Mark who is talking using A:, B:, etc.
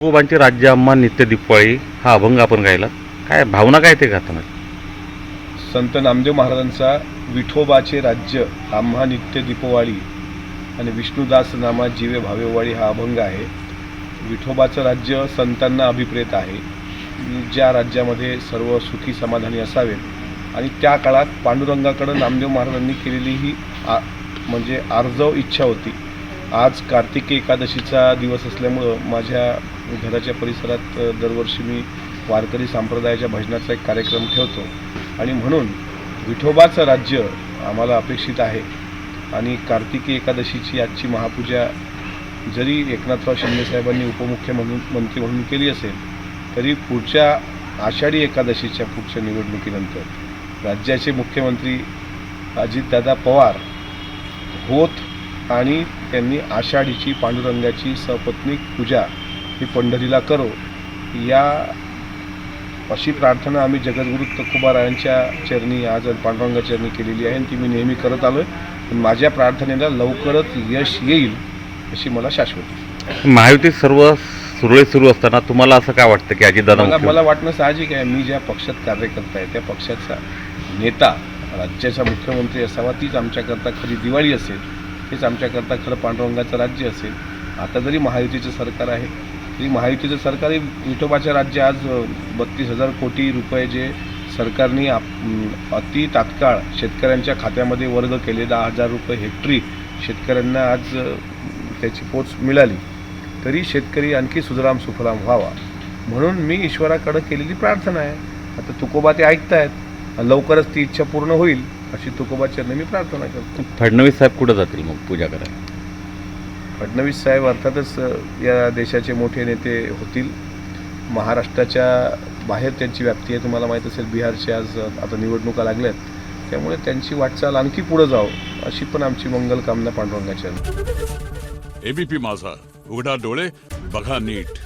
A: तुकोबांची राज्य अम्मा नित्य दिपवाळी हा अभंग आपण गायला, काय भावना काय ते गाताना?
B: संत नामदेव महाराजांचा विठोबाचे राज्य आम्हा नित्य दीपवाळी आणि विष्णुदास नामा जीवे भावेवाळी हा अभंग आहे. विठोबाचं राज्य संतांना अभिप्रेत आहे, ज्या राज्यामध्ये सर्व सुखी समाधानी असावेत. आणि त्या काळात पांडुरंगाकडं नामदेव महाराजांनी केलेली ही म्हणजे आर्जव इच्छा होती. आज कार्तिकी एकादशीचा दिवस असल्यामुळं माझ्या घराच्या परिसरात दरवर्षी मी वारकरी संप्रदायाच्या भजनाचा एक कार्यक्रम ठेवतो आणि म्हणून विठोबाचं राज्य आम्हाला अपेक्षित आहे. आणि कार्तिकी एकादशीची आजची महापूजा जरी एकनाथराव शिंदेसाहेबांनी उपमुख्यमंत्री म्हणून केली असेल, तरी पुढच्या आषाढी एकादशीच्या पुढच्या निवडणुकीनंतर राज्याचे मुख्यमंत्री अजितदादा पवार होत आणि त्यांनी आषाढीची पांडुरंगाची सपत्नीक पूजा ही पंढरीला करो, या अशी प्रार्थना आम्ही जगद्गुरू तुकोबारायांच्या चरणी आज पांडुरंगा चरणी केलेली आहे आणि ती मी नेहमी करत आलो आहे. माझ्या प्रार्थनेला लवकरच यश येईल अशी मला शाश्वती.
A: महायुतीत सर्व सुरळीत सुरू असताना तुम्हाला असं काय वाटतं की अजितदादा
B: मला वाटणं साहजिक आहे. मी ज्या पक्षात कार्यकर्ता आहे त्या पक्षाचा नेता राज्याचा मुख्यमंत्री असावा, तीच आमच्याकरता खरी दिवाळी असेल, हेच आमच्याकरता खरं पांडुरंगाचं राज्य असेल. आता जरी महायुतीचं सरकार आहे तरी महायुतीचं सरकार विठोबाचे राज्य आज 32,000 कोटी रुपये जे सरकारने अति तात्काळ शेतकऱ्यांच्या खात्यामध्ये वर्ग केले, 10,000 रुपये हेक्टरी शेतकऱ्यांना आज त्याची पोच मिळाली, तरी शेतकरी आणखी सुजलाम सुफलाम व्हावा म्हणून मी ईश्वराकडे केलेली प्रार्थना आहे. आता तुकोबा ते ऐकतायत, लवकरच ती इच्छा पूर्ण होईल अशी तुकोबाचरणी मी प्रार्थना करतो.
A: फडणवीस साहेब कुठं जातील मग पूजा करायला?
B: फडणवीस साहेब अर्थातच या देशाचे मोठे नेते होतील. महाराष्ट्राच्या बाहेर त्यांची व्याप्ती आहे, तुम्हाला माहीत असेल बिहारच्या आज आता निवडणुका लागल्यात, त्यामुळे त्यांची वाटचाल आणखी पुढे जावं अशी पण आमची मंगल कामना पांडुरंगाची आहे.
C: एबीपी माझा, उघडा डोळे बघा नीट.